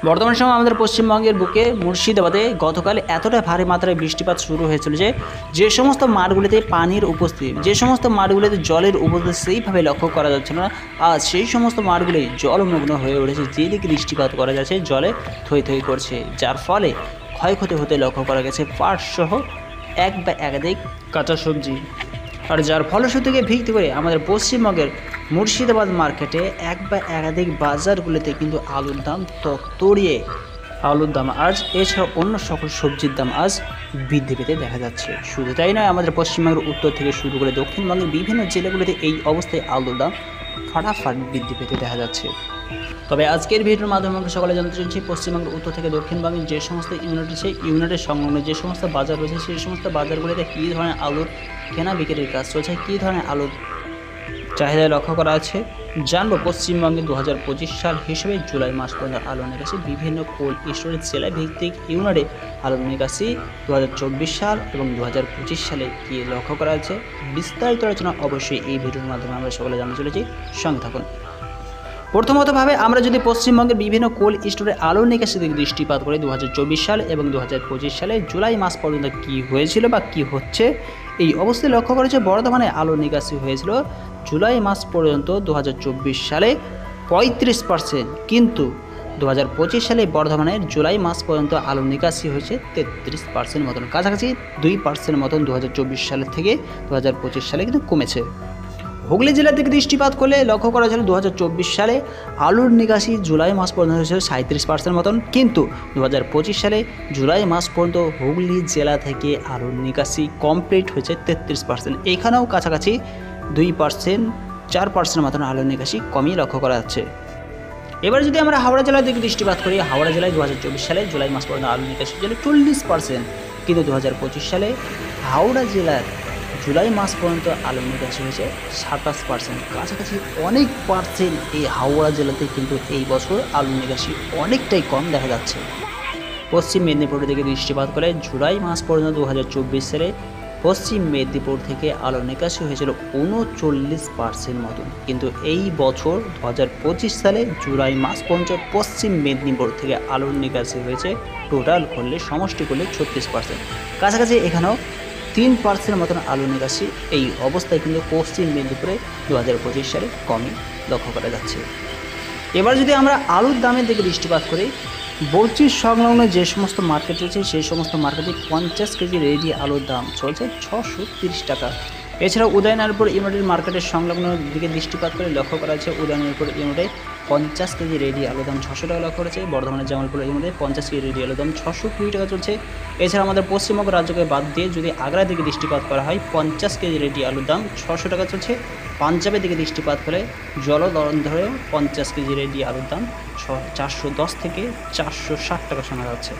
বর্তমান সময়ে আমাদের পশ্চিমবঙ্গের বুকে মুর্শিদাবাদে গতকাল এতটা ভারী মাত্রায় বৃষ্টিপাত শুরু হয়েছিল যে সমস্ত মাঠগুলিতে পানির উপস্থিতি, যে সমস্ত মাঠগুলিতে জলের উপস্থিতি সেইভাবে লক্ষ্য করা যাচ্ছে না, আজ সেই সমস্ত মাঠগুলি জলমগ্ন হয়ে উঠেছে। যেদিকে দৃষ্টিপাত করা যাচ্ছে জলে থই থই করছে, যার ফলে ক্ষয়ক্ষতি হতে লক্ষ্য করা গেছে পাট সহ এক বা একাধিক কাঁচা সবজি। আর যার ফলশ্রুতিকে ভিত্তি করে আমাদের পশ্চিমবঙ্গের মুর্শিদাবাদ মার্কেটে এক বা একাধিক বাজারগুলিতে কিন্তু আলুর দাম তড়িয়ে আলুর দাম আজ এছাড়া অন্য সকল সবজির দাম আজ বৃদ্ধি পেতে দেখা যাচ্ছে। শুধু তাই নয়, আমাদের পশ্চিমবঙ্গের উত্তর থেকে শুরু করে দক্ষিণবঙ্গের বিভিন্ন জেলাগুলিতে এই অবস্থায় আলুর দাম ফাটাফাট বৃদ্ধি পেতে দেখা যাচ্ছে। তবে আজকের ভিডিওর মাধ্যমে আমরা সকলে জানতে চাইছি পশ্চিমবঙ্গের উত্তর থেকে দক্ষিণবঙ্গের যে সমস্ত ইউনিট আছে, ইউনিটের সংলগ্ন যে সমস্ত বাজার রয়েছে, সেই সমস্ত বাজারগুলিতে কী ধরনের আলুর কেনা বিক্রির কাজ চলছে, কী ধরনের আলুর চাহিদা লক্ষ্য করা আছে জানবো। পশ্চিমবঙ্গে 2025 সাল হিসেবে জুলাই মাস পর্যন্ত আলু নিকাশি বিভিন্ন কোল্ড স্টোরেজ জেলা ভিত্তিক ইউনিটে আলু নিকাশি 2024 সাল এবং 2025 সালে কী লক্ষ্য করা আছে বিস্তারিত আলোচনা অবশ্যই এই ভিডিওর মাধ্যমে আমরা সকলে জানতে চলেছি। সঙ্গে থাকুন। প্রথমতভাবে আমরা যদি পশ্চিমবঙ্গের বিভিন্ন কোল্ড স্টোরে আলু নিকাশি দিকে দৃষ্টিপাত করি 2024 সাল এবং 2025 সালে জুলাই মাস পর্যন্ত কী হয়েছিল বা কী হচ্ছে এই অবস্থায় লক্ষ্য করেছে। বর্ধমানে আলু নিকাশি হয়েছিল জুলাই মাস পর্যন্ত 2024 সালে 35%, কিন্তু 2025 সালে বর্ধমানের জুলাই মাস পর্যন্ত আলু নিকাশি হয়েছে 33% মতন, কাছাকাছি 2% মতন 2024 সালের থেকে 2025 সালে কিন্তু কমেছে। হুগলি জেলা থেকে দৃষ্টিপাত করলে লক্ষ্য করা ছিল 2024 সালে আলুর নিকাশি জুলাই মাস পর্যন্ত হয়েছিল 37% মতন, কিন্তু 2025 সালে জুলাই মাস পর্যন্ত হুগলি জেলা থেকে আলুর নিকাশি কমপ্লিট হয়েছে 33%। এখানেও কাছাকাছি 2% 4% মতন আলুর নিকাশি কমিয়ে লক্ষ্য করা যাচ্ছে। এবার যদি আমরা হাওড়া জেলার দিকে দৃষ্টিপাত করি, হাওড়া জেলায় 2024 সালে জুলাই মাস পর্যন্ত আলু নিকাশি ছিল 40%, কিন্তু 2025 সালে হাওড়া জেলার জুলাই মাস পর্যন্ত আলু নিকাশি হয়েছে 27%, কাছাকাছি অনেক পার্সেন্ট এই হাওড়া জেলাতে কিন্তু এই বছর আলু নিকাশি অনেকটাই কম দেখা যাচ্ছে। পশ্চিম মেদিনীপুরের দিকে দৃষ্টিপাত করে জুলাই মাস পর্যন্ত 2024 সালে পশ্চিম মেদিনীপুর থেকে আলু নিকাশি হয়েছিল 39% মতন, কিন্তু এই বছর 2025 সালে জুলাই মাস পর্যন্ত পশ্চিম মেদিনীপুর থেকে আলুর নিকাশি হয়েছে টোটাল করলে সমষ্টি করলে 36%, কাছাকাছি এখানেও 3% মতন আলু নিকাশি এই অবস্থায় কিন্তু পশ্চিম মেদিনীপুরে 2025 সালে কমই লক্ষ্য করা যাচ্ছে। এবার যদি আমরা আলুর দামের দিকে দৃষ্টিপাত করি, বড়চি সংলগ্ন যে সমস্ত মার্কেট রয়েছে সেই সমস্ত মার্কেটে 50 কেজি রেডি আলুর দাম চলছে 630 টাকা। এছাড়াও উদয়নারায়ণপুর ইউনিটের মার্কেটের সংলগ্ন দিকে দৃষ্টিপাত করে লক্ষ্য করা যাচ্ছে উদয়নারায়ণপুর ইউনিটে 50 কেজি রেডি আলুর দাম 600 টাকা লক্ষ্য করেছে। বর্ধমানের জামালপুর ইউনিটে 50 কেজি রেডি আলুর দাম 620 টাকা চলছে। এছাড়া আমাদের পশ্চিমবঙ্গ রাজ্যকে বাদ দিয়ে যদি আগ্রার দিকে দৃষ্টিপাত করা হয় 50 কেজি রেডি আলুর দাম 600 টাকা চলছে। পাঞ্জাবের দিকে দৃষ্টিপাত করে জলধরেও 50 কেজি রেডি আলুর দাম 410 থেকে 460 টাকা শোনা যাচ্ছে।